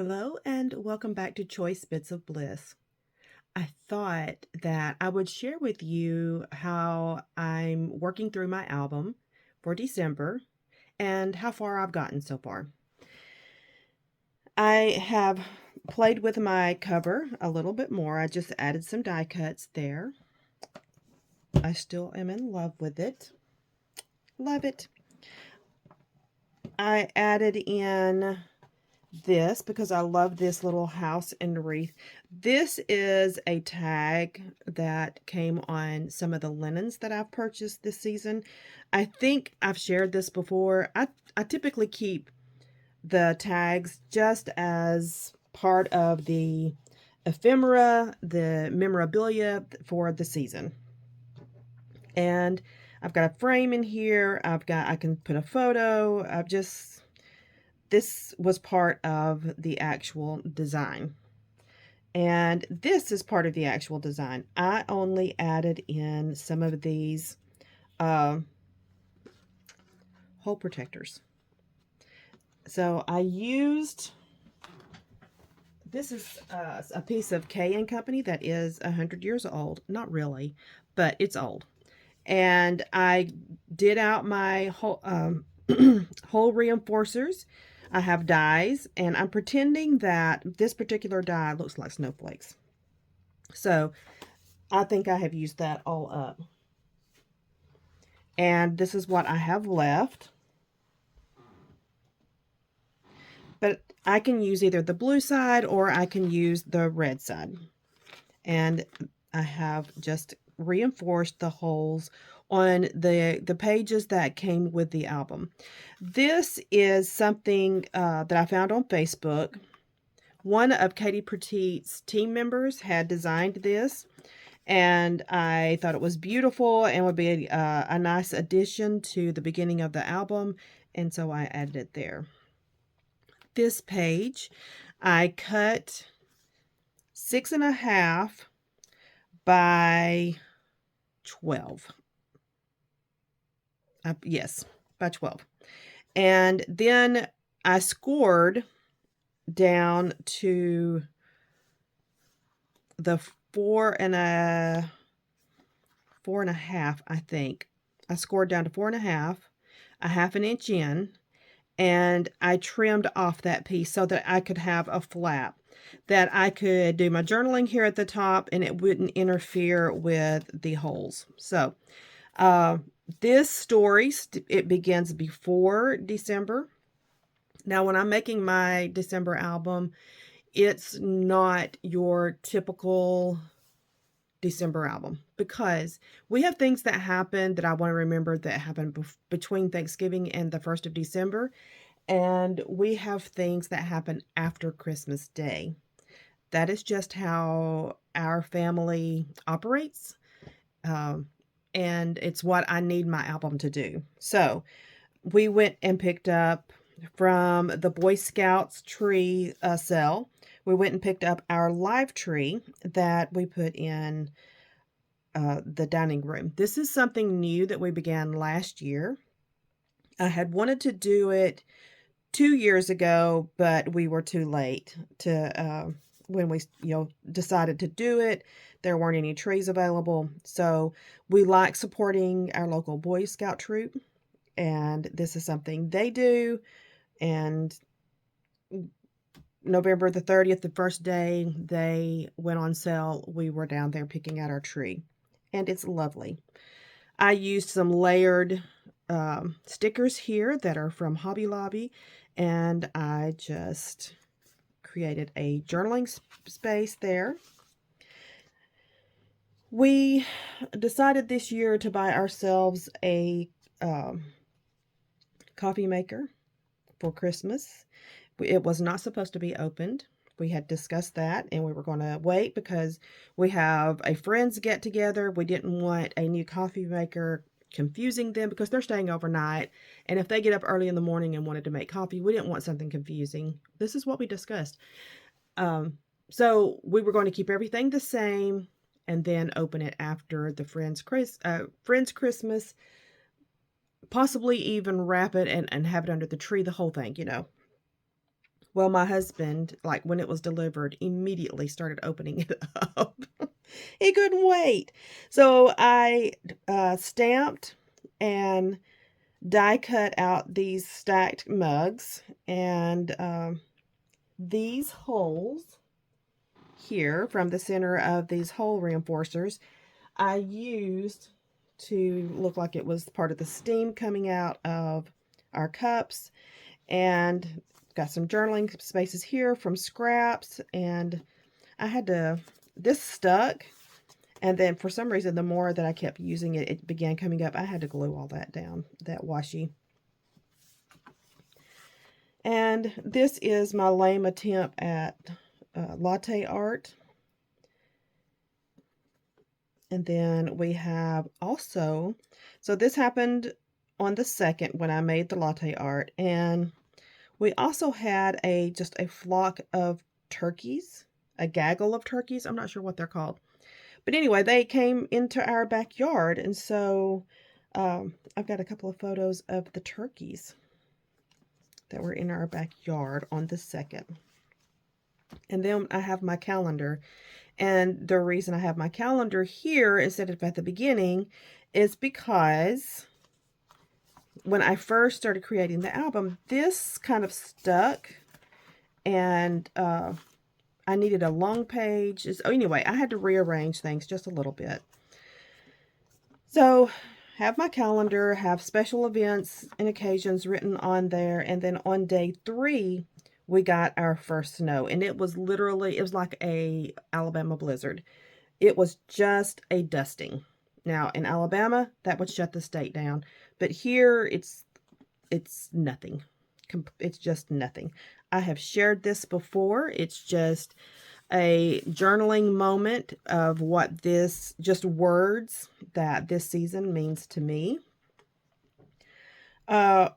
Hello and welcome back to Choice Bits of Bliss. I thought that I would share with you how I'm working through my album for December and how far I've gotten so far. I have played with my cover a little bit more. I just added some die cuts there. I still am in love with it. Love it. I added in this because I love this little house and wreath. This is a tag that came on some of the linens that I've purchased this season. I think I've shared this before. I typically keep the tags just as part of the ephemera, the memorabilia for the season. And I've got a frame in here. I can put a photo. This was part of the actual design. And this is part of the actual design. I only added in some of these uh, hole protectors. So I used, this is a piece of K & Company that is 100 years old. Not really, but it's old. And I did out my hole reinforcers. I have dies, and I'm pretending that this particular die looks like snowflakes. So I think I have used that all up. And this is what I have left. But I can use either the blue side or I can use the red side. And I have just reinforced the holes on the pages that came with the album. This is something that I found on Facebook. One of Katie Petit's team members had designed this, and I thought it was beautiful and would be a nice addition to the beginning of the album, and so I added it there. This page, I cut 6.5 by 12. Yes, by 12. And then I scored down to the 4.5, I think. I scored down to 4.5, a half an inch in, and I trimmed off that piece so that I could have a flap that I could do my journaling here at the top and it wouldn't interfere with the holes. So this story, it begins before December. Now, when I'm making my December album, it's not your typical December album because we have things that happen that I want to remember that happened between Thanksgiving and the 1st of December. And we have things that happen after Christmas Day. That is just how our family operates. And it's what I need my album to do. So we went and picked up from the Boy Scouts tree sale. We went and picked up our live tree that we put in the dining room. This is something new that we began last year. I had wanted to do it 2 years ago, but we were too late to when we decided to do it. There weren't any trees available, so we like supporting our local Boy Scout troop, and this is something they do. And November the 30th, the first day they went on sale, we were down there picking out our tree, and it's lovely. I used some layered stickers here that are from Hobby Lobby, and I just created a journaling space there. We decided this year to buy ourselves a coffee maker for Christmas. It was not supposed to be opened. We had discussed that, and we were going to wait because we have a friends get together. We didn't want a new coffee maker confusing them because they're staying overnight, and if they get up early in the morning and wanted to make coffee, we didn't want something confusing. This is what we discussed. So we were going to keep everything the same and then open it after the friends Christmas, possibly even wrap it and have it under the tree, the whole thing, Well, my husband, like when it was delivered, immediately started opening it up. He couldn't wait. So I stamped and die cut out these stacked mugs, and these holes here from the center of these hole reinforcers I used to look like it was part of the steam coming out of our cups, and got some journaling spaces here from scraps, and I had to, this stuck, and then for some reason the more that I kept using it, it began coming up. I had to glue all that down, that washi. And this is my lame attempt at latte art. And then we have also, so this happened on the 2nd when I made the latte art, and we also had just a flock of turkeys, a gaggle of turkeys. I'm not sure what they're called. But anyway, they came into our backyard, and so I've got a couple of photos of the turkeys that were in our backyard on the 2nd. And then I have my calendar. And the reason I have my calendar here instead of at the beginning is because when I first started creating the album, this kind of stuck, and I needed a long page. So anyway, I had to rearrange things just a little bit. So have my calendar, have special events and occasions written on there, and then on day 3, we got our first snow, and it was literally, it was like a Alabama blizzard. It was just a dusting. Now, in Alabama, that would shut the state down, but here it's nothing. It's just nothing. I have shared this before. It's just a journaling moment of what this, just words that this season means to me. I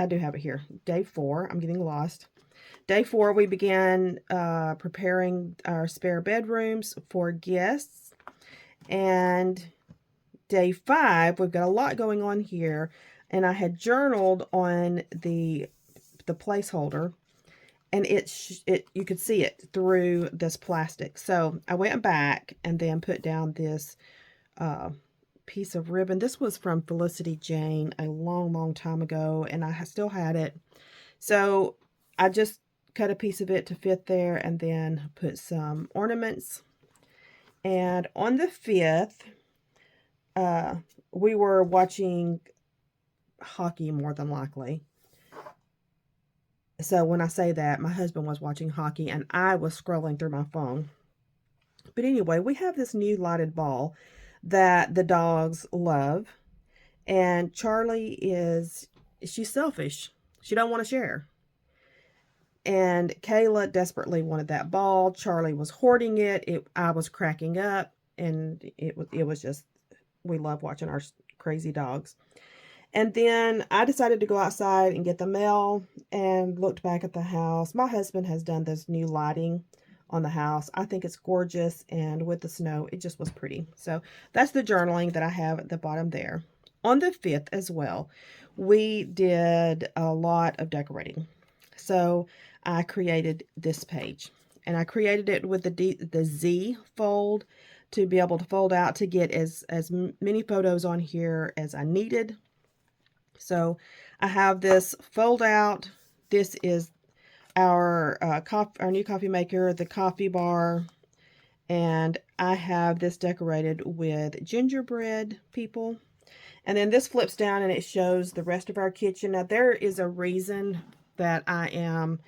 do have it here. Day 4, I'm getting lost. Day 4, we began preparing our spare bedrooms for guests. And day 5, we've got a lot going on here. And I had journaled on the placeholder, and you could see it through this plastic. So I went back and then put down this piece of ribbon. This was from Felicity Jane a long time ago, and I still had it. So I just cut a piece of it to fit there, and then put some ornaments. And on the 5th, we were watching hockey, more than likely. So when I say that, my husband was watching hockey and I was scrolling through my phone. But anyway, we have this new lighted ball that the dogs love. And Charlie she's selfish. She don't want to share. And Kayla desperately wanted that ball. Charlie was hoarding it. I was cracking up, and it was just, we love watching our crazy dogs. And then I decided to go outside and get the mail, and looked back at the house. My husband has done this new lighting on the house. I think it's gorgeous, and with the snow, it just was pretty. So that's the journaling that I have at the bottom there. On the 5th as well, we did a lot of decorating. So I created this page, and I created it with the Z fold to be able to fold out to get as many photos on here as I needed. So I have this fold out. This is our new coffee maker, the coffee bar, and I have this decorated with gingerbread people. And then this flips down and it shows the rest of our kitchen. Now there is a reason that I am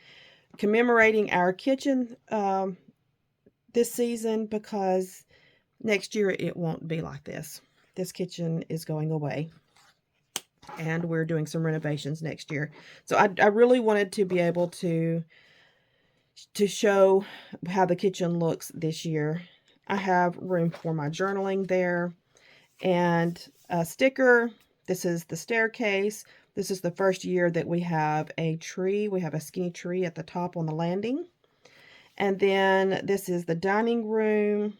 commemorating our kitchen this season, because next year it won't be like this. This kitchen is going away, and we're doing some renovations next year. So I really wanted to be able to show how the kitchen looks this year. I have room for my journaling there, and a sticker. This is the staircase. This is the first year that we have a tree. We have a skinny tree at the top on the landing. And then this is the dining room.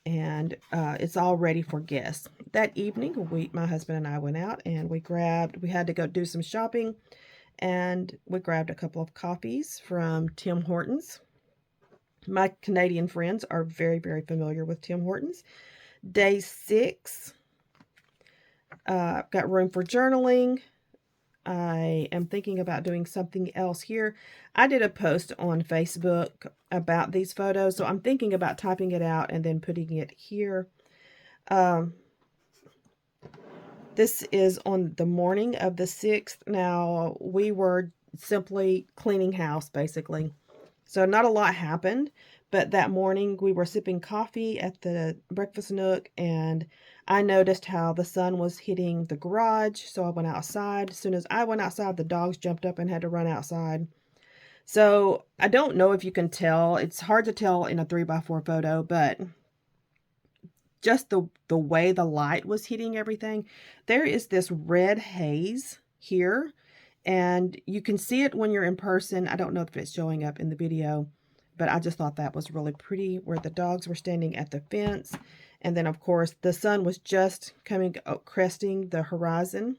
and it's all ready for guests. That evening, my husband and I went out and we had to go do some shopping, and we grabbed a couple of coffees from Tim Hortons. My Canadian friends are very, very familiar with Tim Hortons. Day 6, got room for journaling. I am thinking about doing something else here. I did a post on Facebook about these photos, so I'm thinking about typing it out and then putting it here. This is on the morning of the 6th. Now, we were simply cleaning house, basically. So not a lot happened, but that morning we were sipping coffee at the breakfast nook, and I noticed how the sun was hitting the garage, so I went outside. As soon as I went outside, the dogs jumped up and had to run outside. So I don't know if you can tell. It's hard to tell in a 3x4 photo, but just the way the light was hitting everything, there is this red haze here, and you can see it when you're in person. I don't know if it's showing up in the video, but I just thought that was really pretty, where the dogs were standing at the fence. And then, of course, the sun was just cresting the horizon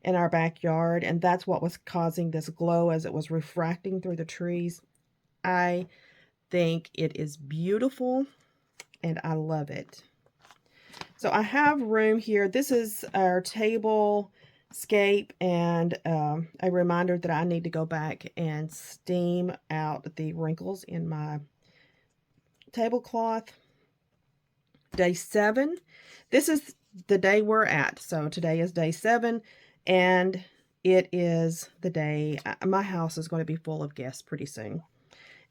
in our backyard, and that's what was causing this glow as it was refracting through the trees. I think it is beautiful, and I love it. So I have room here. This is our table scape, and a reminder that I need to go back and steam out the wrinkles in my tablecloth. Day 7. This is the day we're at. So today is day 7, and it is the day my house is going to be full of guests pretty soon.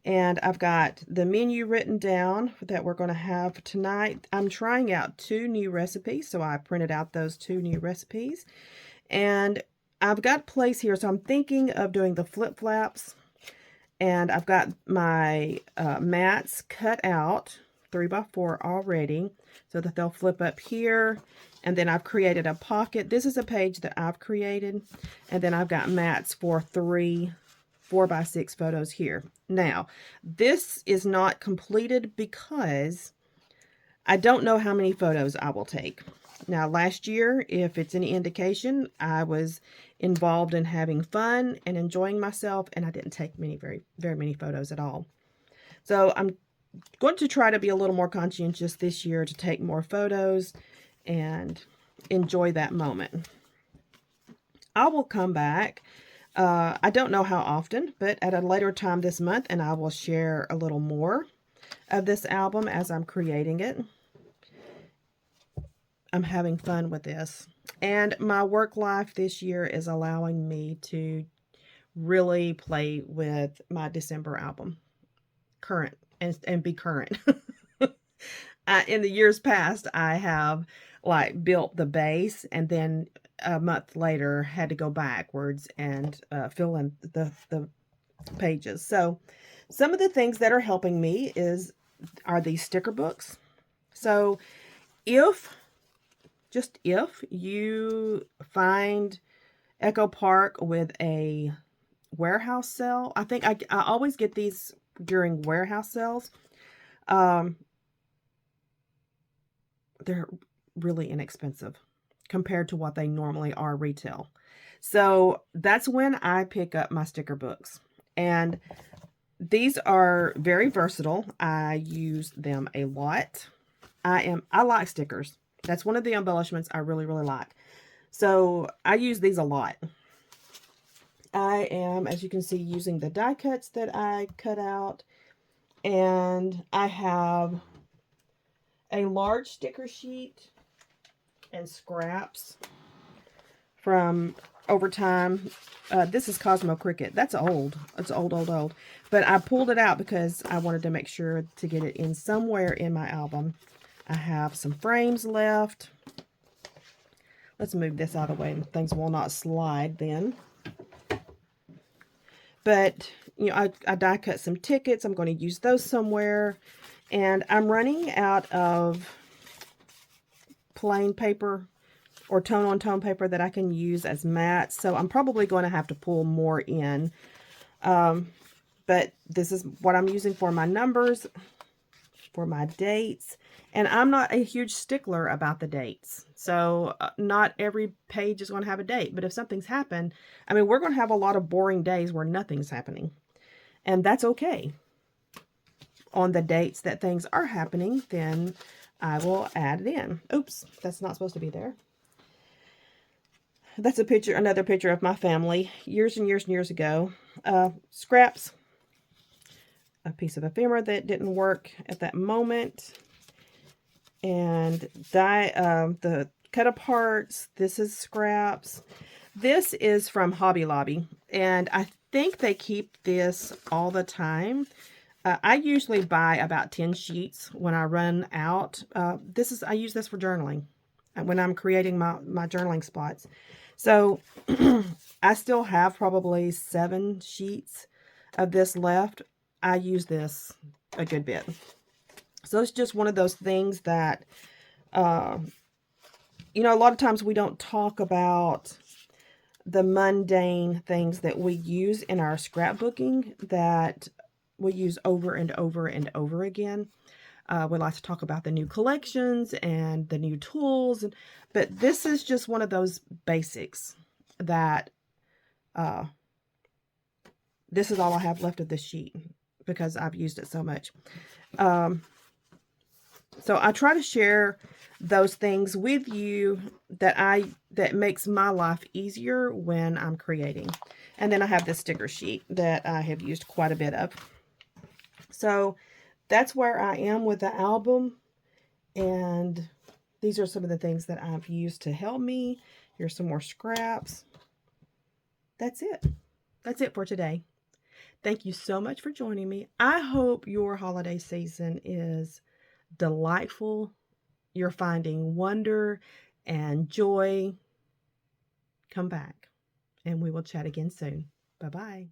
And I've got the menu written down that we're going to have tonight. I'm trying out 2 new recipes, so I printed out those 2 new recipes. And I've got place here, so I'm thinking of doing the flip-flaps. And I've got my mats cut out 3x4 already, so that they'll flip up here. And then I've created a pocket. This is a page that I've created. And then I've got mats for 3 4x6 photos here. Now, this is not completed because I don't know how many photos I will take. Now, last year, if it's any indication, I was involved in having fun and enjoying myself, and I didn't take very many photos at all. So I'm going to try to be a little more conscientious this year to take more photos and enjoy that moment. I will come back. I don't know how often, but at a later time this month, and I will share a little more of this album as I'm creating it. I'm having fun with this. And my work life this year is allowing me to really play with my December album. Current, and be current. In the years past, I have like built the base, and then a month later had to go backwards and fill in the pages. So some of the things that are helping me are these sticker books. So if you find Echo Park with a warehouse sale, I think I always get these during warehouse sales. They're really inexpensive compared to what they normally are retail. So that's when I pick up my sticker books. And these are very versatile. I use them a lot. I like stickers. That's one of the embellishments I really, really like. So I use these a lot. I am, as you can see, using the die cuts that I cut out. And I have a large sticker sheet and scraps from over time. This is Cosmo Cricket. That's old. It's old. But I pulled it out because I wanted to make sure to get it in somewhere in my album. I have some frames left. Let's move this out of the way. Things will not slide then. But, you know, I die cut some tickets. I'm going to use those somewhere. And I'm running out of plain paper or tone-on-tone paper that I can use as mats. So I'm probably going to have to pull more in. But this is what I'm using for my numbers. for my dates. And I'm not a huge stickler about the dates. So not every page is going to have a date. But if something's happened, I mean, we're going to have a lot of boring days where nothing's happening. And that's okay. On the dates that things are happening, then I will add it in. Oops, that's not supposed to be there. That's a picture, another picture of my family years and years and years ago. Scraps, a piece of ephemera that didn't work at that moment, and the cut aparts. This is scraps. This is from Hobby Lobby, and I think they keep this all the time. I usually buy about 10 sheets when I run out. I use this for journaling when I'm creating my journaling spots. So I still have probably 7 sheets of this left. I use this a good bit. So it's just one of those things that, you know, a lot of times we don't talk about the mundane things that we use in our scrapbooking that we use over and over and over again. We like to talk about the new collections and the new tools, but this is just one of those basics that this is all I have left of this sheet because I've used it so much. So I try to share those things with you that makes my life easier when I'm creating. And then I have this sticker sheet that I have used quite a bit of. So that's where I am with the album. And these are some of the things that I've used to help me. Here's some more scraps. That's it. That's it for today. Thank you so much for joining me. I hope your holiday season is delightful. You're finding wonder and joy. Come back and we will chat again soon. Bye-bye.